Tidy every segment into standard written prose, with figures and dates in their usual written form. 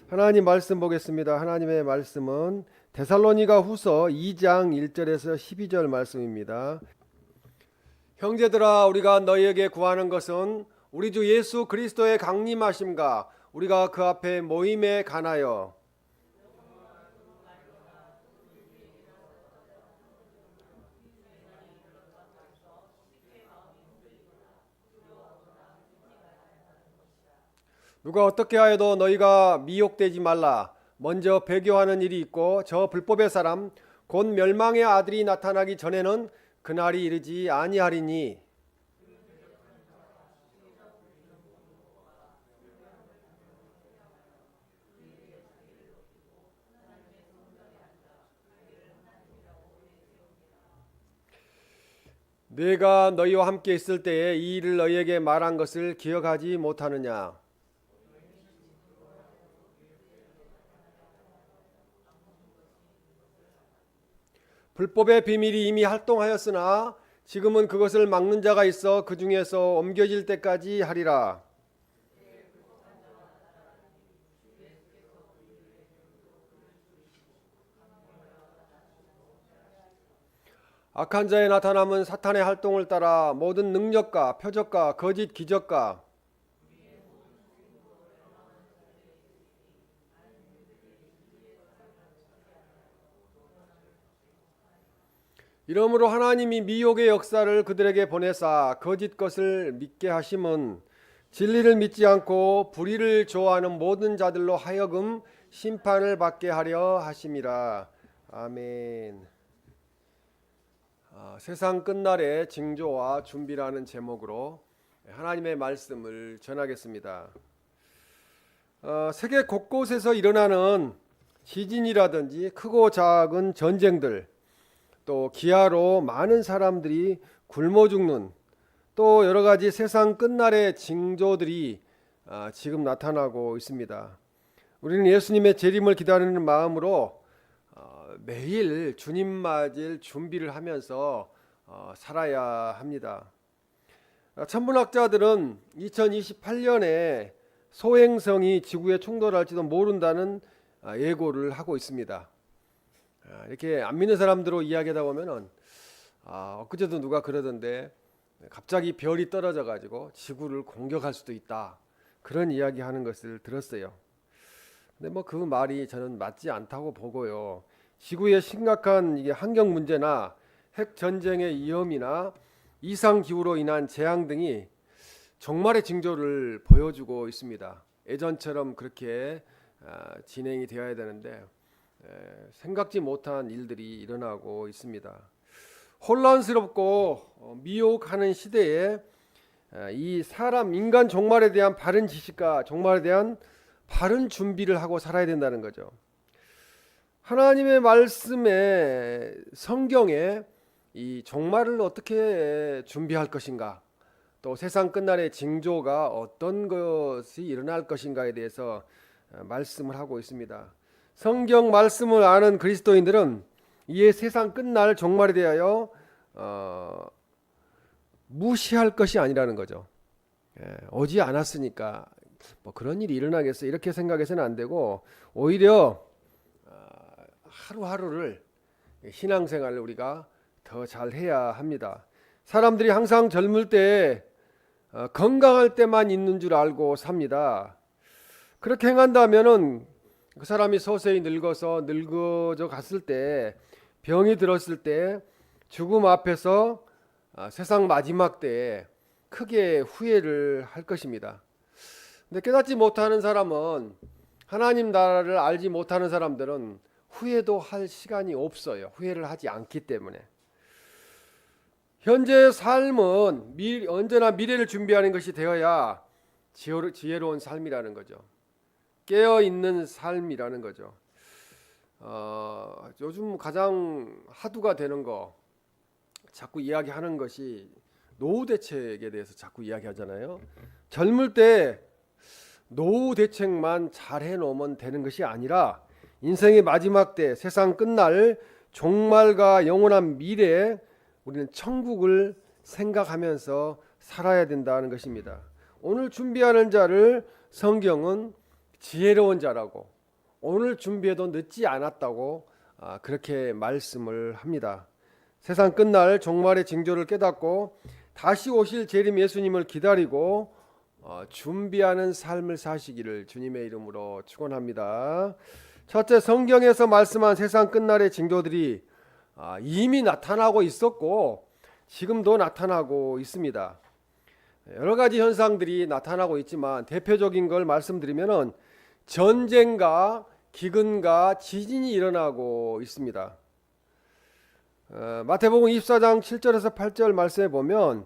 하나님 말씀 보겠습니다. 하나님의 말씀은 데살로니가 후서 2장 1절에서 12절 말씀입니다. 형제들아, 우리가 너희에게 구하는 것은 우리 주 예수 그리스도의 강림하심과 우리가 그 앞에 모임에 관하여 누가 어떻게 하여도 너희가 미혹되지 말라. 먼저 배교하는 일이 있고 저 불법의 사람 곧 멸망의 아들이 나타나기 전에는 그날이 이르지 아니하리니. 내가 너희와 함께 있을 때에 이 일을 너희에게 말한 것을 기억하지 못하느냐. 불법의 비밀이 이미 활동하였으나 지금은 그것을 막는 자가 있어 그 중에서 옮겨질 때까지 하리라. 악한 자의 나타남은 사탄의 활동을 따라 모든 능력과 표적과 거짓 기적과 이러므로 하나님이 미혹의 역사를 그들에게 보내사 거짓 것을 믿게 하심은 진리를 믿지 않고 불의를 좋아하는 모든 자들로 하여금 심판을 받게 하려 하심이라. 아멘. 세상 끝날의 징조와 준비라는 제목으로 하나님의 말씀을 전하겠습니다. 세계 곳곳에서 일어나는 지진이라든지 크고 작은 전쟁들, 또 기아로 많은 사람들이 굶어 죽는 또 여러 가지 세상 끝날의 징조들이 지금 나타나고 있습니다. 우리는 예수님의 재림을 기다리는 마음으로 매일 주님 맞을 준비를 하면서 살아야 합니다. 천문학자들은 2028년에 소행성이 지구에 충돌할지도 모른다는 예고를 하고 있습니다. 이렇게 안 믿는 사람들로 이야기하다 보면은 엊그제도 누가 그러던데 갑자기 별이 떨어져 가지고 지구를 공격할 수도 있다, 그런 이야기하는 것을 들었어요. 근데 뭐 그 말이 저는 맞지 않다고 보고요. 지구의 심각한 이게 환경 문제나 핵 전쟁의 위험이나 이상 기후로 인한 재앙 등이 종말의 징조를 보여주고 있습니다. 예전처럼 그렇게 진행이 되어야 되는데 생각지 못한 일들이 일어나고 있습니다. 혼란스럽고 미혹하는 시대에 이 사람 인간 종말에 대한 바른 지식과 종말에 대한 바른 준비를 하고 살아야 된다는 거죠. 하나님의 말씀에 성경에 이 종말을 어떻게 준비할 것인가, 또 세상 끝날의 징조가 어떤 것이 일어날 것인가에 대해서 말씀을 하고 있습니다. 성경 말씀을 아는 그리스도인들은 이에 세상 끝날 종말에 대하여 무시할 것이 아니라는 거죠. 오지 않았으니까 뭐 그런 일이 일어나겠어, 이렇게 생각해서는 안 되고, 오히려 하루하루를 신앙생활을 우리가 더 잘해야 합니다. 사람들이 항상 젊을 때 건강할 때만 있는 줄 알고 삽니다. 그렇게 행한다면은 그 사람이 서서히 늙어져 갔을 때, 병이 들었을 때, 죽음 앞에서 세상 마지막 때에 크게 후회를 할 것입니다. 근데 깨닫지 못하는 사람은, 하나님 나라를 알지 못하는 사람들은 후회도 할 시간이 없어요. 후회를 하지 않기 때문에. 현재의 삶은 언제나 미래를 준비하는 것이 되어야 지혜로운 삶이라는 거죠. 깨어있는 삶이라는 거죠. 요즘 가장 화두가 되는 거, 자꾸 이야기하는 것이 노후 대책에 대해서 자꾸 이야기하잖아요. 젊을 때 노후 대책만 잘 해놓으면 되는 것이 아니라 인생의 마지막 때, 세상 끝날 종말과 영원한 미래에 우리는 천국을 생각하면서 살아야 된다는 것입니다. 오늘 준비하는 자를 성경은 지혜로운 자라고, 오늘 준비해도 늦지 않았다고 그렇게 말씀을 합니다. 세상 끝날 종말의 징조를 깨닫고 다시 오실 재림 예수님을 기다리고 준비하는 삶을 사시기를 주님의 이름으로 축원합니다. 첫째, 성경에서 말씀한 세상 끝날의 징조들이 이미 나타나고 있었고 지금도 나타나고 있습니다. 여러 가지 현상들이 나타나고 있지만 대표적인 걸 말씀드리면은 전쟁과 기근과 지진이 일어나고 있습니다. 마태복음 24장 7절에서 8절 말씀에 보면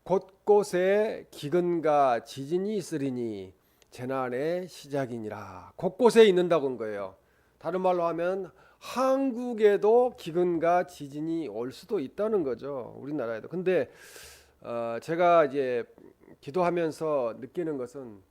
곳곳에 기근과 지진이 있으리니 재난의 시작이니라. 곳곳에 있는다고 한 거예요. 다른 말로 하면 한국에도 기근과 지진이 올 수도 있다는 거죠. 우리나라에도. 근데 제가 이제 기도하면서 느끼는 것은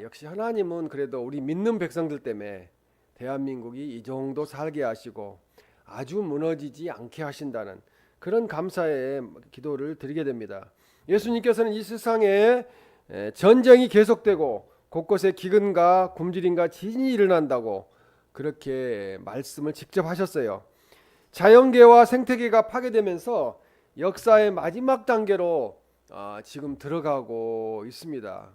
역시 하나님은 그래도 우리 믿는 백성들 때문에 대한민국이 이 정도 살게 하시고 아주 무너지지 않게 하신다는 그런 감사의 기도를 드리게 됩니다. 예수님께서는 이 세상에 전쟁이 계속되고 곳곳에 기근과 굶주림과 지진이 일어난다고 그렇게 말씀을 직접 하셨어요. 자연계와 생태계가 파괴되면서 역사의 마지막 단계로 지금 들어가고 있습니다.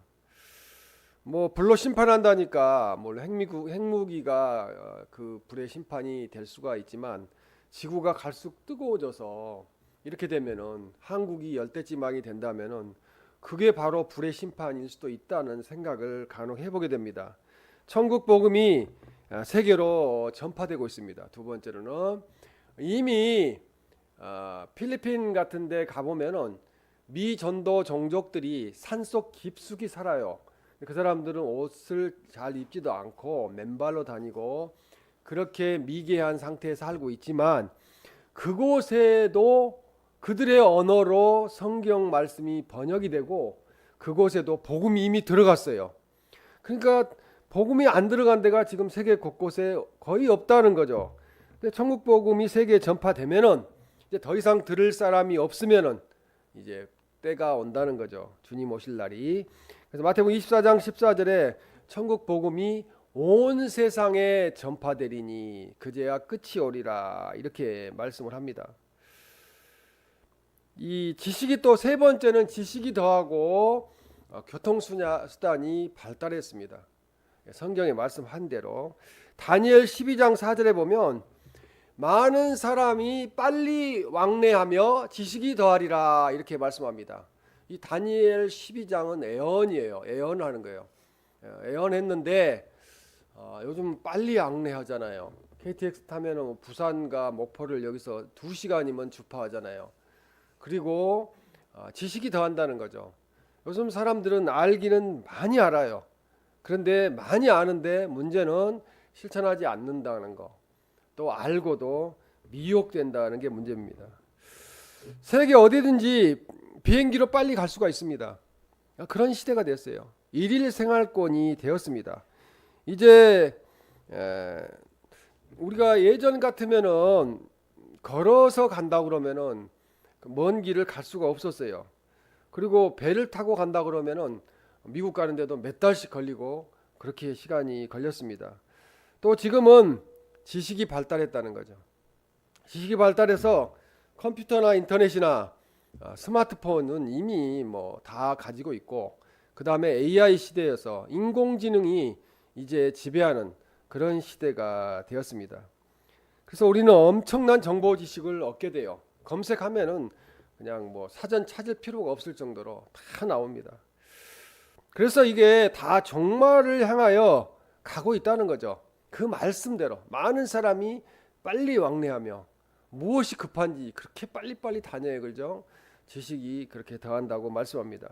뭐 불로 심판한다니까 뭐 핵무기가 그 불의 심판이 될 수가 있지만 지구가 갈수록 뜨거워져서 이렇게 되면은 한국이 열대지방이 된다면은 그게 바로 불의 심판일 수도 있다는 생각을 간혹 해보게 됩니다. 천국 복음이 세계로 전파되고 있습니다. 두 번째로는 이미 필리핀 같은 데 가보면은 미전도 종족들이 산속 깊숙이 살아요. 그 사람들은 옷을 잘 입지도 않고 맨발로 다니고 그렇게 미개한 상태에 살고 있지만 그곳에도 그들의 언어로 성경 말씀이 번역이 되고 그곳에도 복음이 이미 들어갔어요. 그러니까 복음이 안 들어간 데가 지금 세계 곳곳에 거의 없다는 거죠. 근데 천국 복음이 세계에 전파되면은 이제 더 이상 들을 사람이 없으면은 이제 때가 온다는 거죠. 주님 오실 날이. 그래서 마태복음 24장 14절에 천국 복음이 온 세상에 전파되리니 그제야 끝이 오리라 이렇게 말씀을 합니다. 이 지식이 또 세 번째는 지식이 더하고 교통수단이 발달했습니다. 성경에 말씀한 대로 다니엘 12장 4절에 보면 많은 사람이 빨리 왕래하며 지식이 더하리라 이렇게 말씀합니다. 이 다니엘 12장은 애언이에요. 애언하는 거예요. 애언했는데 요즘 빨리 왕래하잖아요. KTX 타면 부산과 목포를 여기서 2시간이면 주파하잖아요. 그리고 지식이 더한다는 거죠. 요즘 사람들은 알기는 많이 알아요. 그런데 많이 아는데 문제는 실천하지 않는다는 거. 또 알고도 미혹된다는 게 문제입니다. 세계 어디든지 비행기로 빨리 갈 수가 있습니다. 그런 시대가 됐어요. 일일 생활권이 되었습니다. 이제 우리가 예전 같으면은 걸어서 간다 그러면은 먼 길을 갈 수가 없었어요. 그리고 배를 타고 간다 그러면은 미국 가는데도 몇 달씩 걸리고 그렇게 시간이 걸렸습니다. 또 지금은 지식이 발달했다는 거죠. 지식이 발달해서 컴퓨터나 인터넷이나 스마트폰은 이미 뭐 다 가지고 있고 그 다음에 AI 시대여서 인공지능이 이제 지배하는 그런 시대가 되었습니다. 그래서 우리는 엄청난 정보 지식을 얻게 돼요. 검색하면은 그냥 뭐 사전 찾을 필요가 없을 정도로 다 나옵니다. 그래서 이게 다 종말을 향하여 가고 있다는 거죠. 그 말씀대로 많은 사람이 빨리 왕래하며 무엇이 급한지 그렇게 빨리빨리 다녀야 그죠? 지식이 그렇게 더한다고 말씀합니다.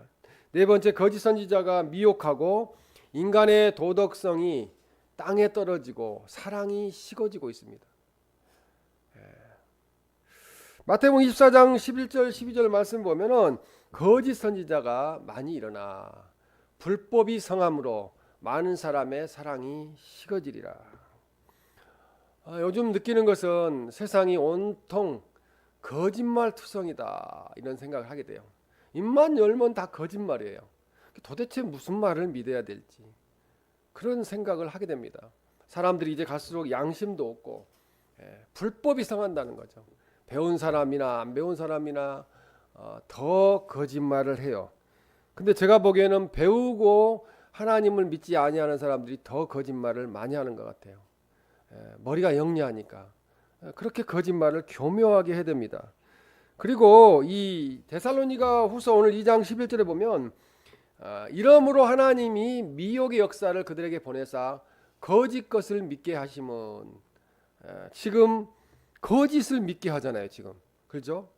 네 번째, 거짓 선지자가 미혹하고 인간의 도덕성이 땅에 떨어지고 사랑이 식어지고 있습니다. 마태복음 24장 11절 12절 말씀 보면은 거짓 선지자가 많이 일어나 불법이 성함으로 많은 사람의 사랑이 식어지리라. 요즘 느끼는 것은 세상이 온통 거짓말 투성이다 이런 생각을 하게 돼요. 입만 열면 다 거짓말이에요. 도대체 무슨 말을 믿어야 될지. 그런 생각을 하게 됩니다. 사람들이 이제 갈수록 양심도 없고 불법이 성한다는 거죠. 배운 사람이나 안 배운 사람이나 더 거짓말을 해요. 근데 제가 보기에는 배우고 하나님을 믿지 아니하는 사람들이 더 거짓말을 많이 하는 것 같아요. 머리가 영리하니까 그렇게 거짓말을 교묘하게 해댑니다. 그리고 이 데살로니가 후서 오늘 2장 11절에 보면 이러므로 하나님이 미혹의 역사를 그들에게 보내사 거짓 것을 믿게 하심은, 지금 거짓을 믿게 하잖아요. 지금 그렇죠?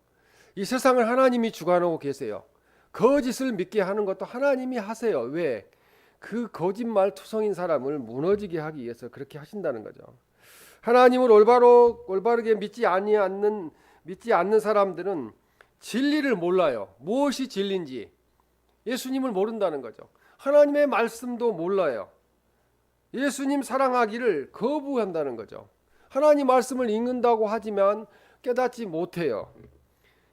이 세상을 하나님이 주관하고 계세요. 거짓을 믿게 하는 것도 하나님이 하세요. 왜? 그 거짓말 투성인 사람을 무너지게 하기 위해서 그렇게 하신다는 거죠. 하나님을 올바르게 믿지 않는 사람들은 진리를 몰라요. 무엇이 진리인지 예수님을 모른다는 거죠. 하나님의 말씀도 몰라요. 예수님 사랑하기를 거부한다는 거죠. 하나님 말씀을 읽는다고 하지만 깨닫지 못해요.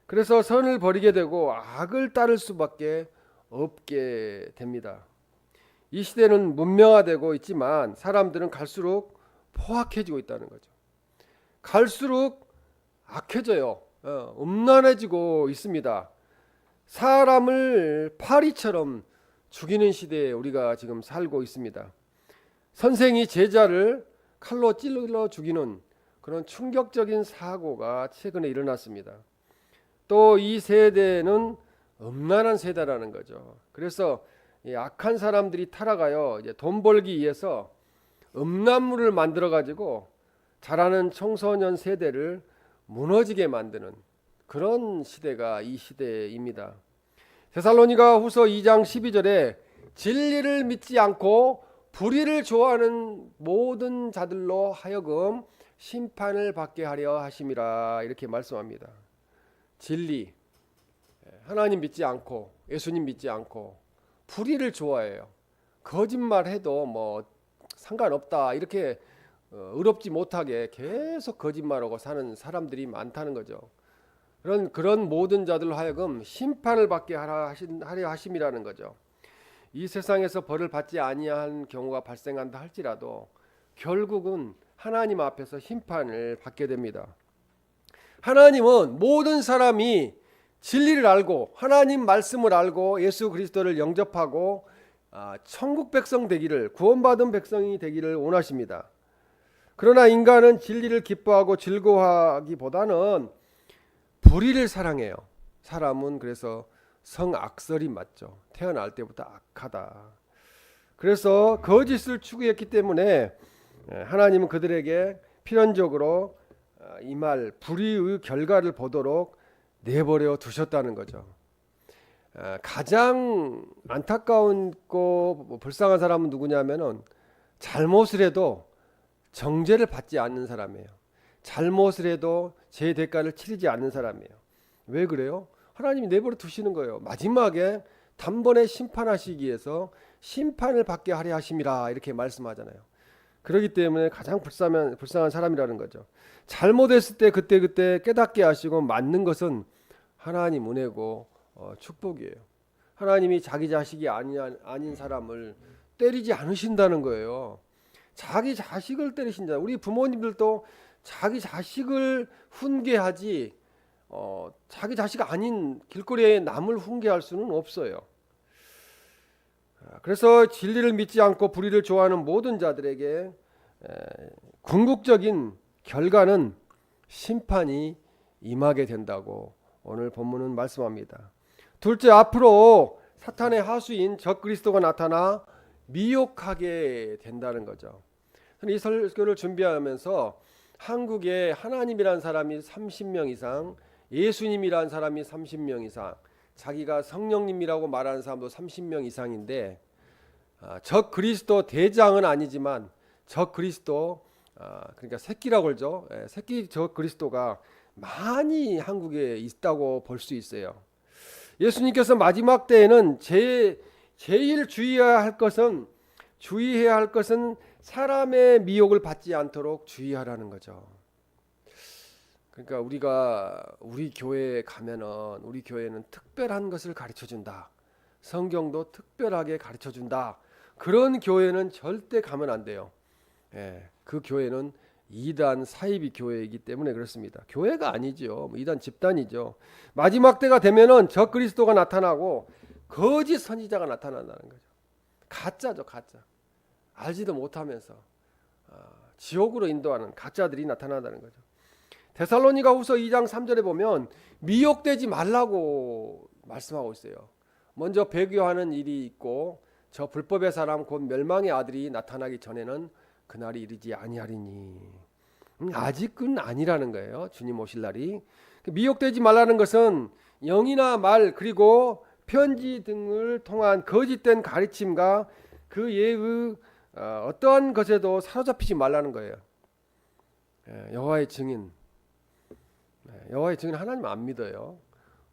그래서 선을 버리게 되고 악을 따를 수밖에 없게 됩니다. 이 시대는 문명화되고 있지만 사람들은 갈수록 포악해지고 있다는 거죠. 갈수록 악해져요. 음란해지고 있습니다. 사람을 파리처럼 죽이는 시대에 우리가 지금 살고 있습니다. 선생이 제자를 칼로 찔러 죽이는 그런 충격적인 사고가 최근에 일어났습니다. 또 이 세대는 음란한 세대라는 거죠. 그래서 이 악한 사람들이 타락하여 이제 돈 벌기 위해서 음란물을 만들어 가지고 자라는 청소년 세대를 무너지게 만드는 그런 시대가 이 시대입니다. 데살로니가 후서 2장 12절에 진리를 믿지 않고 불의를 좋아하는 모든 자들로 하여금 심판을 받게 하려 하심이라, 이렇게 말씀합니다. 진리, 하나님 믿지 않고 예수님 믿지 않고 불의를 좋아해요. 거짓말해도 뭐 상관없다, 이렇게 의롭지 못하게 계속 거짓말하고 사는 사람들이 많다는 거죠. 그런 모든 자들로 하여금 심판을 받게 하려 하심이라는 거죠. 이 세상에서 벌을 받지 아니한 경우가 발생한다 할지라도 결국은 하나님 앞에서 심판을 받게 됩니다. 하나님은 모든 사람이 진리를 알고 하나님 말씀을 알고 예수 그리스도를 영접하고 천국 백성 되기를, 구원받은 백성이 되기를 원하십니다. 그러나 인간은 진리를 기뻐하고 즐거워하기보다는 불의를 사랑해요. 사람은 그래서 성악설이 맞죠. 태어날 때부터 악하다. 그래서 거짓을 추구했기 때문에 하나님은 그들에게 필연적으로 이 말 불의의 결과를 보도록 내버려 두셨다는 거죠. 가장 안타까운고 불쌍한 사람은 누구냐면은 잘못을 해도 정죄를 받지 않는 사람이에요. 잘못을 해도 제 대가를 치르지 않는 사람이에요. 왜 그래요? 하나님이 내버려 두시는 거예요. 마지막에 단번에 심판하시기 위해서 심판을 받게 하려 하심이라, 이렇게 말씀하잖아요. 그렇기 때문에 가장 불쌍한 사람이라는 거죠. 잘못했을 때 그때 깨닫게 하시고 맞는 것은 하나님 은혜고 축복이에요. 하나님이 자기 자식이 아닌 사람을 때리지 않으신다는 거예요. 자기 자식을 때리신다. 우리 부모님들도 자기 자식을 훈계하지 자기 자식 아닌 길거리에 남을 훈계할 수는 없어요. 그래서 진리를 믿지 않고 불의를 좋아하는 모든 자들에게 궁극적인 결과는 심판이 임하게 된다고 오늘 본문은 말씀합니다. 둘째, 앞으로 사탄의 하수인 적그리스도가 나타나 미혹하게 된다는 거죠. 이 설교를 준비하면서 한국에 하나님이라는 사람이 30명 이상, 예수님이라는 사람이 30명 이상, 자기가 성령님이라고 말하는 사람도 30명 이상인데 적 그리스도 대장은 아니지만 적 그리스도, 그러니까 새끼라고 그러죠. 새끼 적 그리스도가 많이 한국에 있다고 볼 수 있어요. 예수님께서 마지막 때에는 제일 주의해야 할 것은 사람의 미혹을 받지 않도록 주의하라는 거죠. 그러니까 우리 교회에 가면은 우리 교회는 특별한 것을 가르쳐 준다. 성경도 특별하게 가르쳐 준다. 그런 교회는 절대 가면 안 돼요. 그 교회는 이단 사이비 교회이기 때문에 그렇습니다. 교회가 아니죠. 이단 집단이죠. 마지막 때가 되면은 적그리스도가 나타나고 거짓 선지자가 나타난다는 거죠. 가짜죠, 가짜. 알지도 못하면서 지옥으로 인도하는 가짜들이 나타난다는 거죠. 데살로니가후서 2장 3절에 보면 미혹되지 말라고 말씀하고 있어요. 먼저 배교하는 일이 있고 저 불법의 사람 곧 멸망의 아들이 나타나기 전에는 그날이 이르지 아니하리니. 아직은 아니라는 거예요. 주님 오실 날이. 미혹되지 말라는 것은 영이나 말 그리고 편지 등을 통한 거짓된 가르침과 그 예의 어떠한 것에도 사로잡히지 말라는 거예요. 여호와의 증인 하나님 안 믿어요.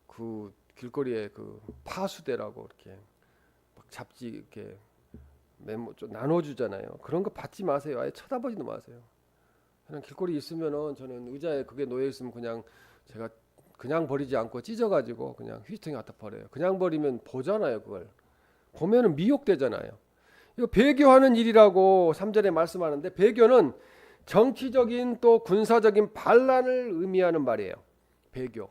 그 길거리에 그 파수대라고 이렇게 막 잡지 이렇게 메모 좀 나눠주잖아요. 그런 거 받지 마세요. 아예 쳐다보지도 마세요. 그냥 길거리 있으면은 저는 의자에 그게 놓여 있으면 그냥 제가 그냥 버리지 않고 찢어가지고 그냥 휴지통에 갖다 버려요. 그냥 버리면 보잖아요. 그걸 보면은 미혹되잖아요. 이거 배교하는 일이라고 3절에 말씀하는데 배교는 정치적인 또 군사적인 반란을 의미하는 말이에요. 배교,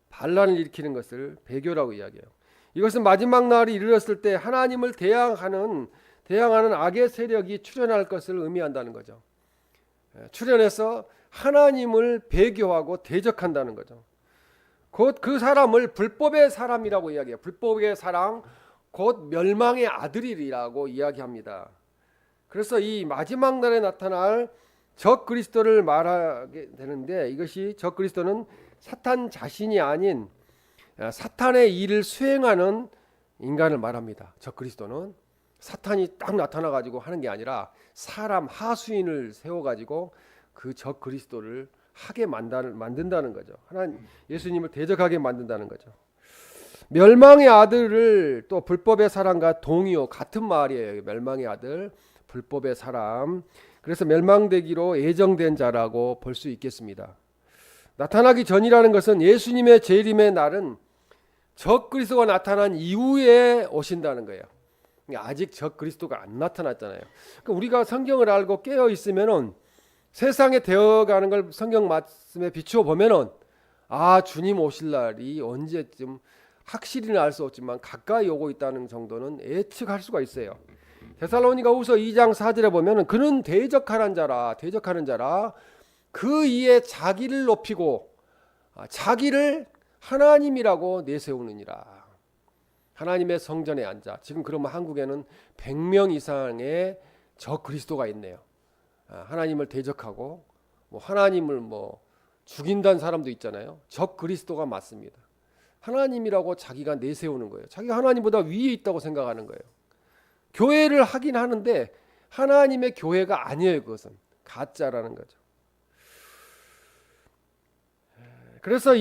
반란을 일으키는 것을 배교라고 이야기해요. 이것은 마지막 날이 이르렀을 때 하나님을 대항하는 악의 세력이 출현할 것을 의미한다는 거죠. 출현해서 하나님을 배교하고 대적한다는 거죠. 곧 그 사람을 불법의 사람이라고 이야기해요. 불법의 사람 곧 멸망의 아들이라고 이야기합니다. 그래서 이 마지막 날에 나타날 적 그리스도를 말하게 되는데 이것이 적 그리스도는 사탄 자신이 아닌 사탄의 일을 수행하는 인간을 말합니다. 적 그리스도는 사탄이 딱 나타나 가지고 하는 게 아니라 사람 하수인을 세워 가지고 그 적 그리스도를 하게 만든다는 거죠. 하나님 예수님을 대적하게 만든다는 거죠. 멸망의 아들을 또 불법의 사람과 동의어 같은 말이에요. 멸망의 아들, 불법의 사람. 그래서 멸망되기로 예정된 자라고 볼 수 있겠습니다. 나타나기 전이라는 것은 예수님의 재림의 날은 적 그리스도가 나타난 이후에 오신다는 거예요. 아직 적 그리스도가 안 나타났잖아요. 그러니까 우리가 성경을 알고 깨어 있으면은 세상에 되어가는 걸 성경 말씀에 비추어 보면은 주님 오실 날이 언제쯤 확실히는 알 수 없지만 가까이 오고 있다는 정도는 예측할 수가 있어요. 데살로니가후서 2장 4절에 보면은 그는 대적하는 자라 그 이에 자기를 높이고 자기를 하나님이라고 내세우느니라. 하나님의 성전에 앉아. 지금 그러면 한국에는 100명 이상의 적 그리스도가 있네요. 하나님을 대적하고 하나님을 죽인다는 사람도 있잖아요. 적 그리스도가 맞습니다. 하나님이라고 자기가 내세우는 거예요. 자기가 하나님보다 위에 있다고 생각하는 거예요. 교회를 하긴 하는데 하나님의 교회가 아니에요. 그것은 가짜라는 거죠. 그래서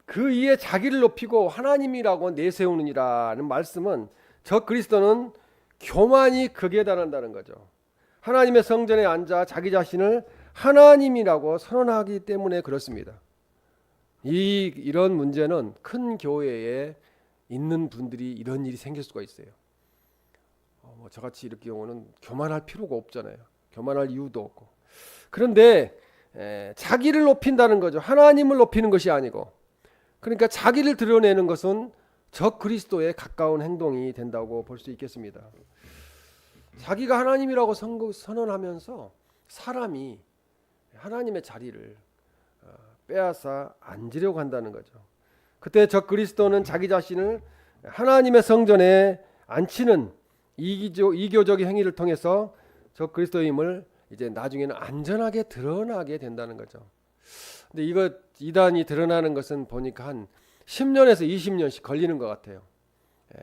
그 이에 자기를 높이고 하나님이라고 내세우느니라는 말씀은 적 그리스도는 교만이 극에 달한다는 거죠. 하나님의 성전에 앉아 자기 자신을 하나님이라고 선언하기 때문에 그렇습니다. 이런 문제는 큰 교회에 있는 분들이 이런 일이 생길 수가 있어요. 저같이 이럴 경우는 교만할 필요가 없잖아요. 교만할 이유도 없고. 그런데 자기를 높인다는 거죠. 하나님을 높이는 것이 아니고. 그러니까 자기를 드러내는 것은 적 그리스도에 가까운 행동이 된다고 볼 수 있겠습니다. 자기가 하나님이라고 선언하면서 사람이 하나님의 자리를 빼앗아 앉으려고 한다는 거죠. 그때 적 그리스도는 자기 자신을 하나님의 성전에 앉히는 이교적인 행위를 통해서 적 그리스도임을 이제 나중에는 안전하게 드러나게 된다는 거죠. 근데 이거 이단이 드러나는 것은 보니까 한 10년에서 20년씩 걸리는 것 같아요.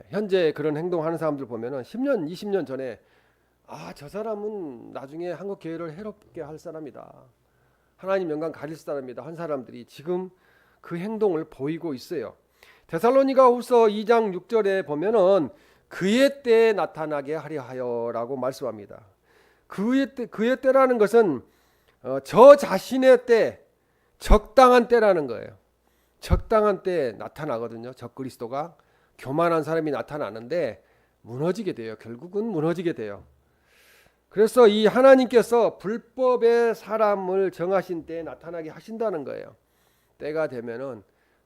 현재 그런 행동하는 사람들 보면은 10년, 20년 전에 저 사람은 나중에 한국 교회를 해롭게 할 사람이다. 하나님 영광 가릴 사람이다. 한 사람들이 지금 그 행동을 보이고 있어요. 데살로니가후서 2장 6절에 보면은 그의 때에 나타나게 하려 하여라고 말씀합니다. 그의 때라는 것은 저 자신의 때, 적당한 때라는 거예요. 적당한 때에 나타나거든요. 적 그리스도가 교만한 사람이 나타나는데 무너지게 돼요. 결국은 무너지게 돼요. 그래서 이 하나님께서 불법의 사람을 정하신 때에 나타나게 하신다는 거예요. 때가 되면은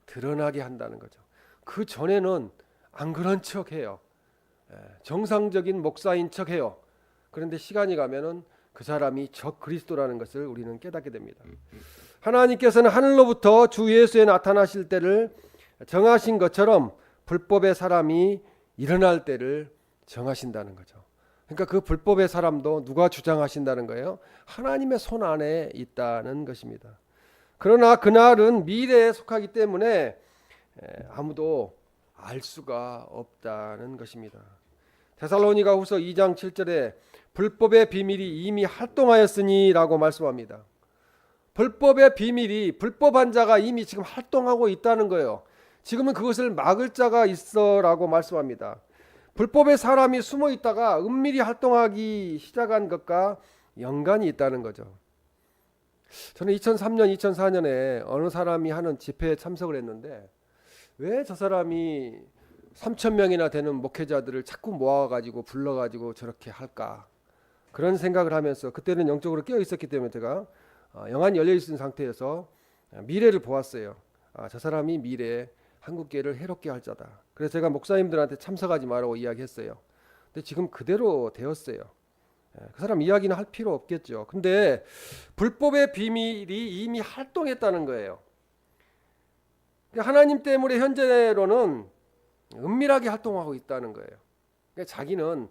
드러나게 한다는 거죠. 그 전에는 안 그런 척해요. 정상적인 목사인 척해요. 그런데 시간이 가면은 그 사람이 적 그리스도라는 것을 우리는 깨닫게 됩니다. 하나님께서는 하늘로부터 주 예수에 나타나실 때를 정하신 것처럼 불법의 사람이 일어날 때를 정하신다는 거죠. 그러니까 그 불법의 사람도 누가 주장하신다는 거예요? 하나님의 손 안에 있다는 것입니다. 그러나 그날은 미래에 속하기 때문에 아무도 알 수가 없다는 것입니다. 데살로니가후서 2장 7절에 불법의 비밀이 이미 활동하였으니 라고 말씀합니다. 불법의 비밀이, 불법한 자가 이미 지금 활동하고 있다는 거예요. 지금은 그것을 막을 자가 있어 라고 말씀합니다. 불법의 사람이 숨어 있다가 은밀히 활동하기 시작한 것과 연관이 있다는 거죠. 저는 2003년, 2004년에 어느 사람이 하는 집회에 참석을 했는데 왜 저 사람이 3,000명이나 되는 목회자들을 자꾸 모아가지고 불러가지고 저렇게 할까? 그런 생각을 하면서 그때는 영적으로 깨어 있었기 때문에 제가 영안이 열려 있는 상태에서 미래를 보았어요. 저 사람이 미래에 한국교회를 해롭게 할 자다. 그래서 제가 목사님들한테 참석하지 말라고 이야기했어요. 근데 지금 그대로 되었어요. 그 사람 이야기는 할 필요 없겠죠. 근데 불법의 비밀이 이미 활동했다는 거예요. 하나님 때문에 현재로는 은밀하게 활동하고 있다는 거예요. 그러니까 자기는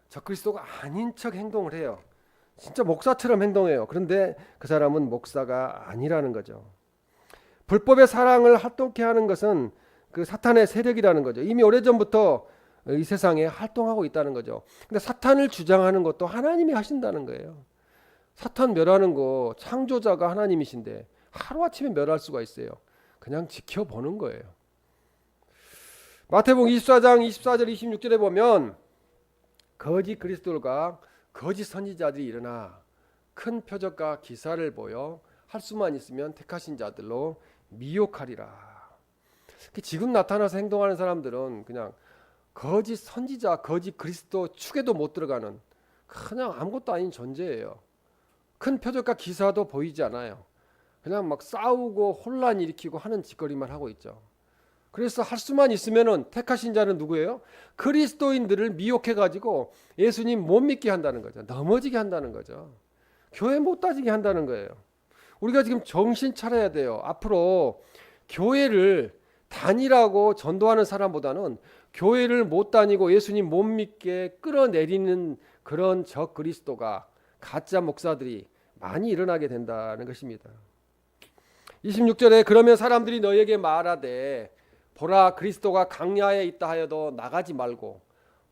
적그리스도가 아닌 척 행동을 해요. 진짜 목사처럼 행동해요. 그런데 그 사람은 목사가 아니라는 거죠. 불법의 사랑을 활동케 하는 것은 그 사탄의 세력이라는 거죠. 이미 오래전부터 이 세상에 활동하고 있다는 거죠. 근데 사탄을 주장하는 것도 하나님이 하신다는 거예요. 사탄 멸하는 거 창조자가 하나님이신데 하루아침에 멸할 수가 있어요. 그냥 지켜보는 거예요. 마태복음 24장 24절 26절에 보면 거짓 그리스도들과 거짓 선지자들이 일어나 큰 표적과 기사를 보여 할 수만 있으면 택하신 자들로 미혹하리라. 지금 나타나서 행동하는 사람들은 그냥 거짓 선지자, 거짓 그리스도 축에도 못 들어가는 그냥 아무것도 아닌 존재예요. 큰 표적과 기사도 보이지 않아요. 그냥 막 싸우고 혼란 일으키고 하는 짓거리만 하고 있죠. 그래서 할 수만 있으면은 택하신 자는 누구예요? 그리스도인들을 미혹해 가지고 예수님 못 믿게 한다는 거죠. 넘어지게 한다는 거죠. 교회 못 다니게 한다는 거예요. 우리가 지금 정신 차려야 돼요. 앞으로 교회를 다니라고 전도하는 사람보다는 교회를 못 다니고 예수님 못 믿게 끌어내리는 그런 적 그리스도가 가짜 목사들이 많이 일어나게 된다는 것입니다. 26절에 그러면 사람들이 너에게 말하되 보라 그리스도가 강야에 있다 하여도 나가지 말고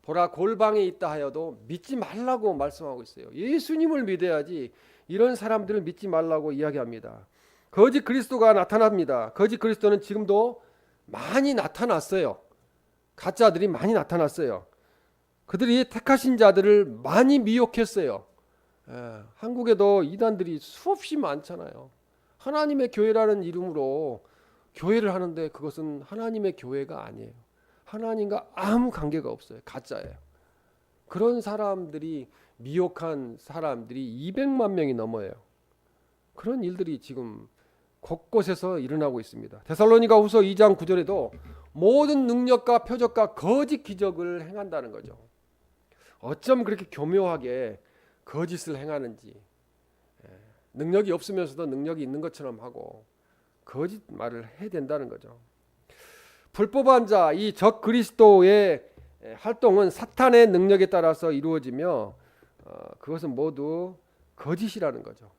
보라 골방에 있다 하여도 믿지 말라고 말씀하고 있어요. 예수님을 믿어야지 이런 사람들을 믿지 말라고 이야기합니다. 거짓 그리스도가 나타납니다. 거짓 그리스도는 지금도 많이 나타났어요. 가짜들이 많이 나타났어요. 그들이 택하신 자들을 많이 미혹했어요. 한국에도 이단들이 수없이 많잖아요. 하나님의 교회라는 이름으로 교회를 하는데 그것은 하나님의 교회가 아니에요. 하나님과 아무 관계가 없어요. 가짜예요. 그런 사람들이 미혹한 사람들이 200만 명이 넘어요. 그런 일들이 지금 곳곳에서 일어나고 있습니다. 데살로니가후서 2장 9절에도 모든 능력과 표적과 거짓 기적을 행한다는 거죠. 어쩜 그렇게 교묘하게 거짓을 행하는지, 능력이 없으면서도 능력이 있는 것처럼 하고 거짓말을 해야 된다는 거죠. 불법한 자, 이 적 그리스도의 활동은 사탄의 능력에 따라서 이루어지며 그것은 모두 거짓이라는 거죠.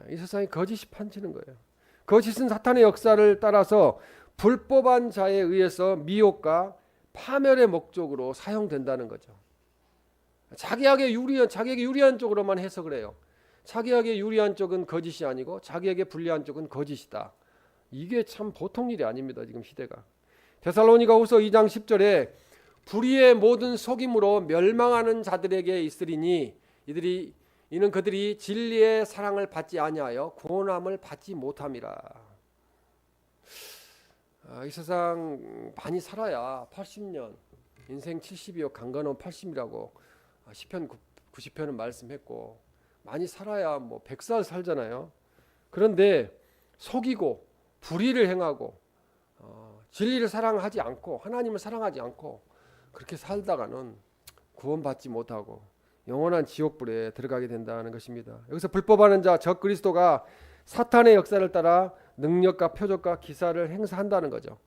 이 세상에 거짓이 판치는 거예요. 거짓은 사탄의 역사를 따라서 불법한 자에 의해서 미혹과 파멸의 목적으로 사용된다는 거죠. 자기에게 유리한 쪽으로만 해석을 해요. 자기에게 유리한 쪽은 거짓이 아니고 자기에게 불리한 쪽은 거짓이다. 이게 참 보통 일이 아닙니다. 지금 시대가. 데살로니가후서 2장 10절에 불의의 모든 속임으로 멸망하는 자들에게 있으리니 이는 그들이 진리의 사랑을 받지 아니하여 구원함을 받지 못함이라. 이 세상 많이 살아야 80년, 인생 70이요 강건은 80이라고 시편 90편은 말씀했고, 많이 살아야 뭐 100살 살잖아요. 그런데 속이고 불의를 행하고 진리를 사랑하지 않고 하나님을 사랑하지 않고 그렇게 살다가는 구원받지 못하고 영원한 지옥불에 들어가게 된다는 것입니다. 여기서 불법하는 자 적 그리스도가 사탄의 역사를 따라 능력과 표적과 기사를 행사한다는 거죠.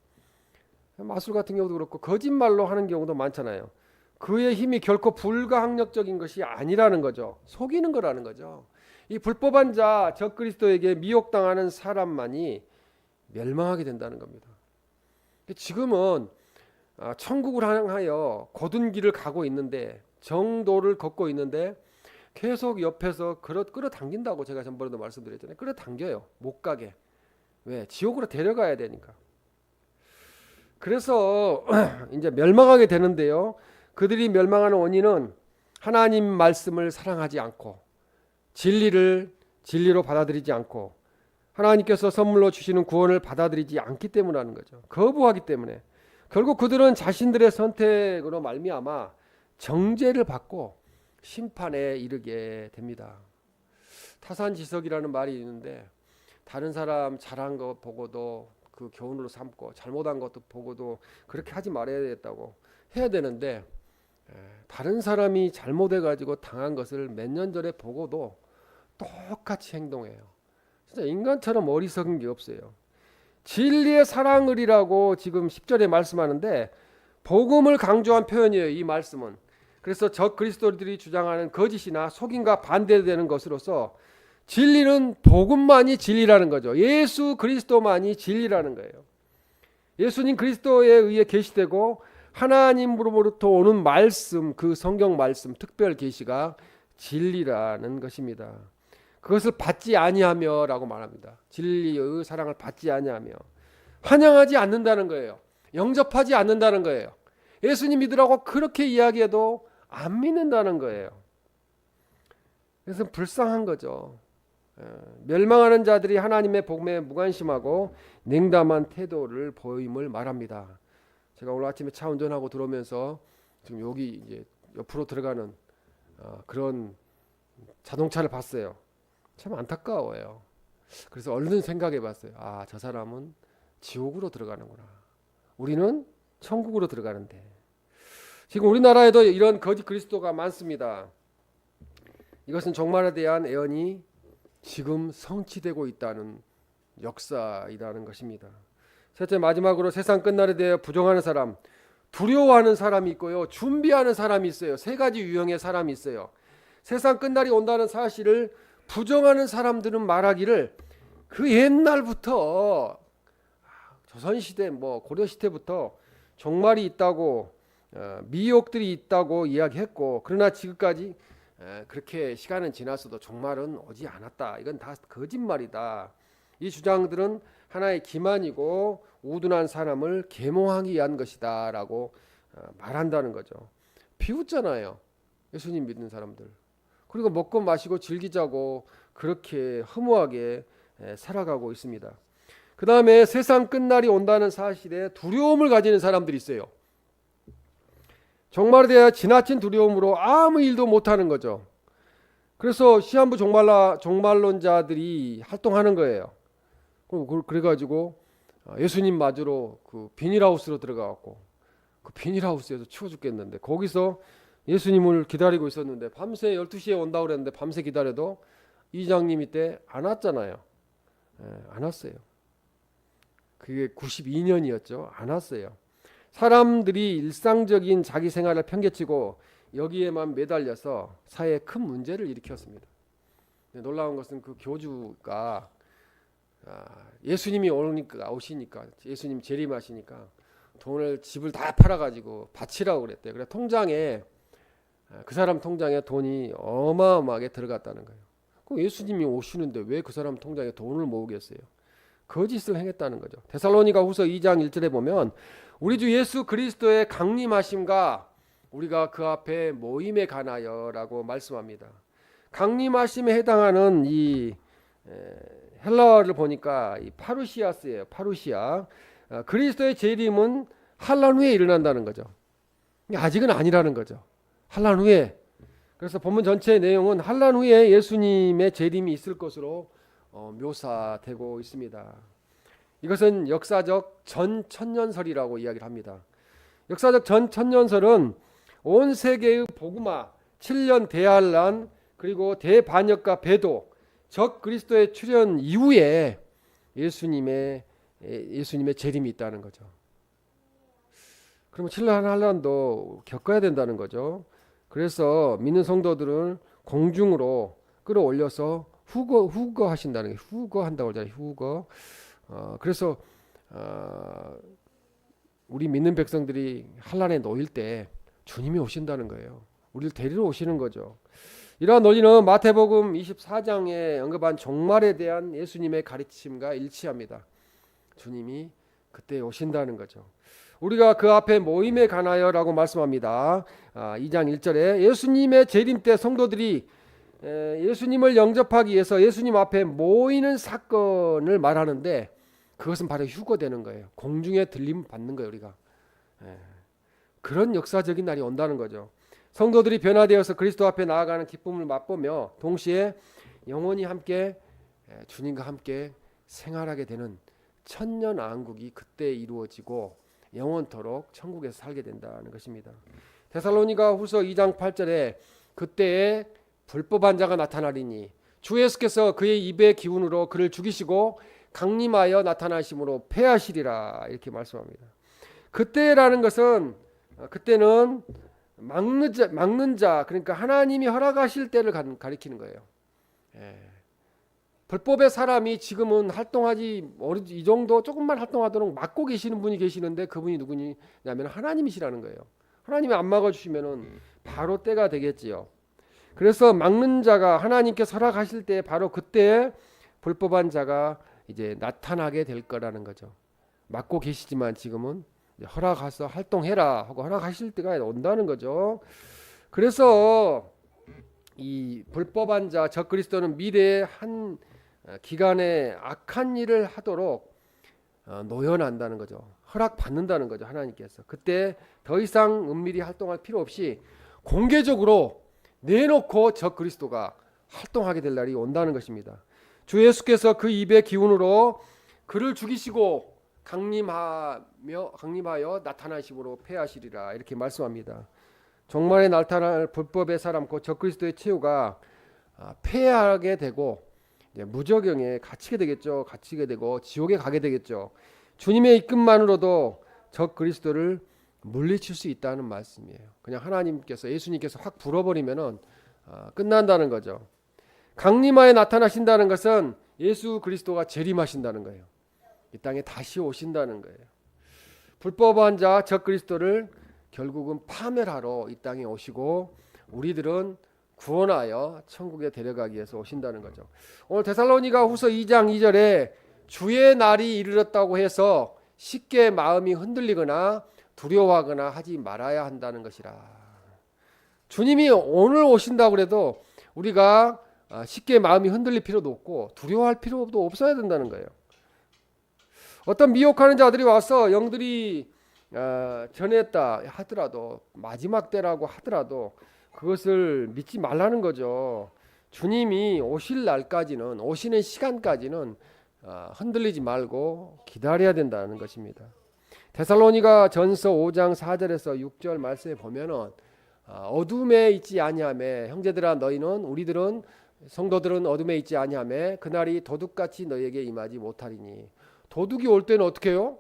마술 같은 경우도 그렇고 거짓말로 하는 경우도 많잖아요. 그의 힘이 결코 불가항력적인 것이 아니라는 거죠. 속이는 거라는 거죠. 이 불법한 자 적 그리스도에게 미혹당하는 사람만이 멸망하게 된다는 겁니다. 지금은 천국을 향하여 곧은 길을 가고 있는데, 정도를 걷고 있는데 계속 옆에서 끌어당긴다고 제가 전번에도 말씀드렸잖아요. 끌어당겨요. 못 가게. 왜? 지옥으로 데려가야 되니까. 그래서 이제 멸망하게 되는데요. 그들이 멸망하는 원인은 하나님 말씀을 사랑하지 않고 진리를 진리로 받아들이지 않고 하나님께서 선물로 주시는 구원을 받아들이지 않기 때문이라는 거죠. 거부하기 때문에 결국 그들은 자신들의 선택으로 말미암아 정죄를 받고 심판에 이르게 됩니다. 타산지석이라는 말이 있는데, 다른 사람 잘한 거 보고도 그 교훈으로 삼고 잘못한 것도 보고도 그렇게 하지 말아야 되겠다고 해야 되는데, 다른 사람이 잘못해 가지고 당한 것을 몇 년 전에 보고도 똑같이 행동해요. 진짜 인간처럼 어리석은 게 없어요. 진리의 사랑을이라고 지금 10절에 말씀하는데 복음을 강조한 표현이에요. 이 말씀은. 그래서 적 그리스도들이 주장하는 거짓이나 속임과 반대되는 것으로서 진리는 복음만이 진리라는 거죠. 예수 그리스도만이 진리라는 거예요. 예수님 그리스도에 의해 계시되고 하나님으로부터 오는 말씀, 그 성경 말씀, 특별 계시가 진리라는 것입니다. 그것을 받지 아니하며라고 말합니다. 진리의 사랑을 받지 아니하며 환영하지 않는다는 거예요. 영접하지 않는다는 거예요. 예수님 믿으라고 그렇게 이야기해도 안 믿는다는 거예요. 그래서 불쌍한 거죠. 멸망하는 자들이 하나님의 복음에 무관심하고 냉담한 태도를 보임을 말합니다. 제가 오늘 아침에 차 운전하고 들어오면서 지금 여기 이제 옆으로 들어가는 그런 자동차를 봤어요. 참 안타까워요. 그래서 얼른 생각해 봤어요. 저 사람은 지옥으로 들어가는구나. 우리는 천국으로 들어가는데. 지금 우리나라에도 이런 거짓 그리스도가 많습니다. 이것은 종말에 대한 예언이 지금 성취되고 있다는 역사이라는 것입니다. 셋째, 마지막으로 세상 끝날에 대해 부정하는 사람, 두려워하는 사람이 있고요, 준비하는 사람이 있어요. 세 가지 유형의 사람이 있어요. 세상 끝날이 온다는 사실을 부정하는 사람들은 말하기를 그 옛날부터 조선시대 고려시대부터 종말이 있다고 미혹들이 있다고 이야기했고, 그러나 지금까지 그렇게 시간은 지났어도 종말은 오지 않았다. 이건 다 거짓말이다. 이 주장들은 하나의 기만이고 우둔한 사람을 계몽하기 위한 것이다 라고 말한다는 거죠. 비웃잖아요. 예수님 믿는 사람들. 그리고 먹고 마시고 즐기자고 그렇게 허무하게 살아가고 있습니다. 그 다음에 세상 끝날이 온다는 사실에 두려움을 가지는 사람들이 있어요. 종말에 대해 지나친 두려움으로 아무 일도 못하는 거죠. 그래서 시한부 종말론자들이 활동하는 거예요. 그래가지고 예수님 맞으러 그 비닐하우스로 들어가갖고 그 비닐하우스에서 추워 죽겠는데 거기서 예수님을 기다리고 있었는데 밤새 12시에 온다고 그랬는데 밤새 기다려도 이장님이 때 안 왔잖아요. 안 왔어요. 그게 92년이었죠. 안 왔어요. 사람들이 일상적인 자기 생활을 평개치고 여기에만 매달려서 사회에 큰 문제를 일으켰습니다. 놀라운 것은 그 교주가 예수님이 오시니까 예수님 재림하시니까 돈을 집을 다 팔아가지고 바치라고 그랬대요. 그래 통장에 그 사람 통장에 돈이 어마어마하게 들어갔다는 거예요. 그럼 예수님이 오시는데 왜 그 사람 통장에 돈을 모으겠어요? 거짓을 행했다는 거죠. 데살로니가 후서 2장 1절에 보면 우리 주 예수 그리스도의 강림하심과 우리가 그 앞에 모임에 관하여라고 말씀합니다. 강림하심에 해당하는 이 헬라어를 보니까 이 파루시아스예요. 파루시아. 그리스도의 재림은 환란 후에 일어난다는 거죠. 아직은 아니라는 거죠. 환란 후에. 그래서 본문 전체의 내용은 환란 후에 예수님의 재림이 있을 것으로 묘사되고 있습니다. 이것은 역사적 전천년설이라고 이야기를 합니다. 역사적 전천년설은 온 세계의 복음화, 7년 대환란, 그리고 대반역과 배도, 적 그리스도의 출현 이후에 예수님의 재림이 있다는 거죠. 그러면 7년 환란도 겪어야 된다는 거죠. 그래서 믿는 성도들은 공중으로 끌어올려서 후거하신다는 게, 후거한다고 하잖아요. 후거. 그래서 우리 믿는 백성들이 환란에 놓일 때 주님이 오신다는 거예요. 우리를 데리러 오시는 거죠. 이러한 논리는 마태복음 24장에 언급한 종말에 대한 예수님의 가르침과 일치합니다. 주님이 그때 오신다는 거죠. 우리가 그 앞에 모임에 관하여라고 말씀합니다. 2장 1절에 예수님의 재림 때 성도들이 예수님을 영접하기 위해서 예수님 앞에 모이는 사건을 말하는데, 그것은 바로 휴거되는 거예요. 공중에 들림 받는 거예요. 우리가 그런 역사적인 날이 온다는 거죠. 성도들이 변화되어서 그리스도 앞에 나아가는 기쁨을 맛보며 동시에 영원히 함께 주님과 함께 생활하게 되는 천년왕국이 그때 이루어지고 영원토록 천국에서 살게 된다는 것입니다. 데살로니가 후서 2장 8절에 그때에 불법한 자가 나타나리니 주 예수께서 그의 입의 기운으로 그를 죽이시고 강림하여 나타나심으로 패하시리라, 이렇게 말씀합니다. 그때라는 것은, 그때는 막는 자, 그러니까 하나님이 허락하실 때를 가리키는 거예요. 불법의 사람이 지금은 활동하지, 이 정도 조금만 활동하도록 막고 계시는 분이 계시는데, 그분이 누구냐면 하나님이시라는 거예요. 하나님이 안 막아주시면은 바로 때가 되겠지요. 그래서 막는 자가 하나님께서 허락하실 때 바로 그때 불법한 자가 이제 나타나게 될 거라는 거죠. 막고 계시지만 지금은 허락해서 활동해라 하고 허락하실 때가 온다는 거죠. 그래서 이 불법한 자, 적 그리스도는 미래에 한 기간에 악한 일을 하도록 노연한다는 거죠. 허락받는다는 거죠. 하나님께서 그때 더 이상 은밀히 활동할 필요 없이 공개적으로 내놓고 적 그리스도가 활동하게 될 날이 온다는 것입니다. 주 예수께서 그 입의 기운으로 그를 죽이시고 강림하여 나타나심으로 패하시리라, 이렇게 말씀합니다. 종말에 나타날 불법의 사람 곧 적 그리스도의 최후가 패하게 되고 무저경에 갇히게 되겠죠. 갇히게 되고 지옥에 가게 되겠죠. 주님의 이끈만으로도 적 그리스도를 물리칠 수 있다는 말씀이에요. 그냥 하나님께서, 예수님께서 확 불어버리면은 끝난다는 거죠. 강림하에 나타나신다는 것은 예수 그리스도가 재림하신다는 거예요. 이 땅에 다시 오신다는 거예요. 불법한 자 적 그리스도를 결국은 파멸하러 이 땅에 오시고 우리들은 구원하여 천국에 데려가기 위해서 오신다는 거죠. 오늘 데살로니가 후서 2장 2절에 주의 날이 이르렀다고 해서 쉽게 마음이 흔들리거나 두려워하거나 하지 말아야 한다는 것이라. 주님이 오늘 오신다고 해도 우리가 쉽게 마음이 흔들릴 필요도 없고 두려워할 필요도 없어야 된다는 거예요. 어떤 미혹하는 자들이 와서 영들이 전했다 하더라도, 마지막 때라고 하더라도 그것을 믿지 말라는 거죠. 주님이 오실 날까지는, 오시는 시간까지는 흔들리지 말고 기다려야 된다는 것입니다. 데살로니가 전서 5장 4절에서 6절 말씀에 보면은 어둠에 있지 아니하매 형제들아 너희는, 우리들은 성도들은 어둠에 있지 아니하매 그날이 도둑같이 너희에게 임하지 못하리니. 도둑이 올 때는 어떻게 해요?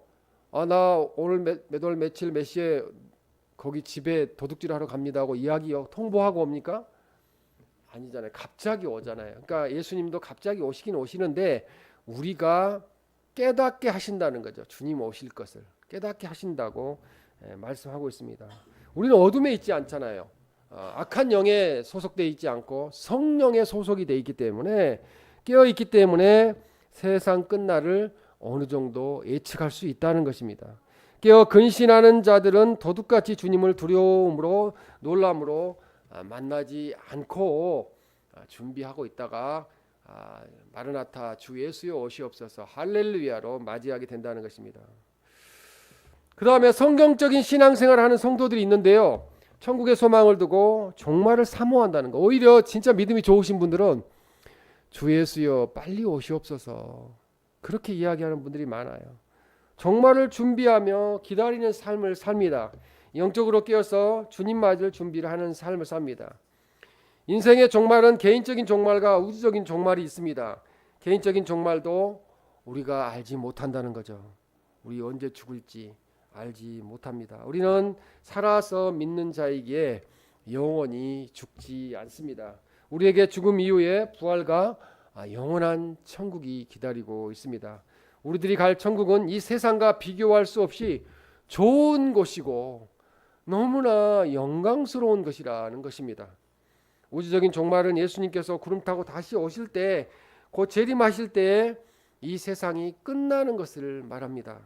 나 오늘 몇 월 며칠 몇 시에 거기 집에 도둑질하러 갑니다 하고 통보하고 옵니까? 아니잖아요. 갑자기 오잖아요. 그러니까 예수님도 갑자기 오시긴 오시는데 우리가 깨닫게 하신다는 거죠. 주님 오실 것을 깨닫게 하신다고 말씀하고 있습니다. 우리는 어둠에 있지 않잖아요. 악한 영에 소속되어 있지 않고 성령에 소속이 되어 있기 때문에, 깨어 있기 때문에 세상 끝날을 어느 정도 예측할 수 있다는 것입니다. 깨어 근신하는 자들은 도둑같이 주님을 두려움으로 놀람으로 만나지 않고 준비하고 있다가 마르나타 주 예수여 오시옵소서 할렐루야로 맞이하게 된다는 것입니다. 그 다음에 성경적인 신앙생활을 하는 성도들이 있는데요. 천국의 소망을 두고 종말을 사모한다는 거. 오히려 진짜 믿음이 좋으신 분들은 주 예수여 빨리 오시옵소서 그렇게 이야기하는 분들이 많아요. 종말을 준비하며 기다리는 삶을 삽니다. 영적으로 깨어서 주님 맞을 준비를 하는 삶을 삽니다. 인생의 종말은 개인적인 종말과 우주적인 종말이 있습니다. 개인적인 종말도 우리가 알지 못한다는 거죠. 우리 언제 죽을지 알지 못합니다. 우리는 살아서 믿는 자이기에 영원히 죽지 않습니다. 우리에게 죽음 이후에 부활과 영원한 천국이 기다리고 있습니다. 우리들이 갈 천국은 이 세상과 비교할 수 없이 좋은 곳이고 너무나 영광스러운 것이라는 것입니다. 우주적인 종말은 예수님께서 구름 타고 다시 오실 때, 곧 재림하실 때에 이 세상이 끝나는 것을 말합니다.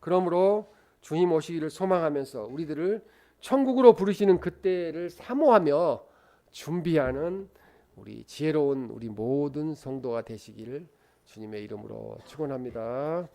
그러므로 주님 오시기를 소망하면서 우리들을 천국으로 부르시는 그때를 사모하며 준비하는 우리 지혜로운 우리 모든 성도가 되시기를 주님의 이름으로 축원합니다.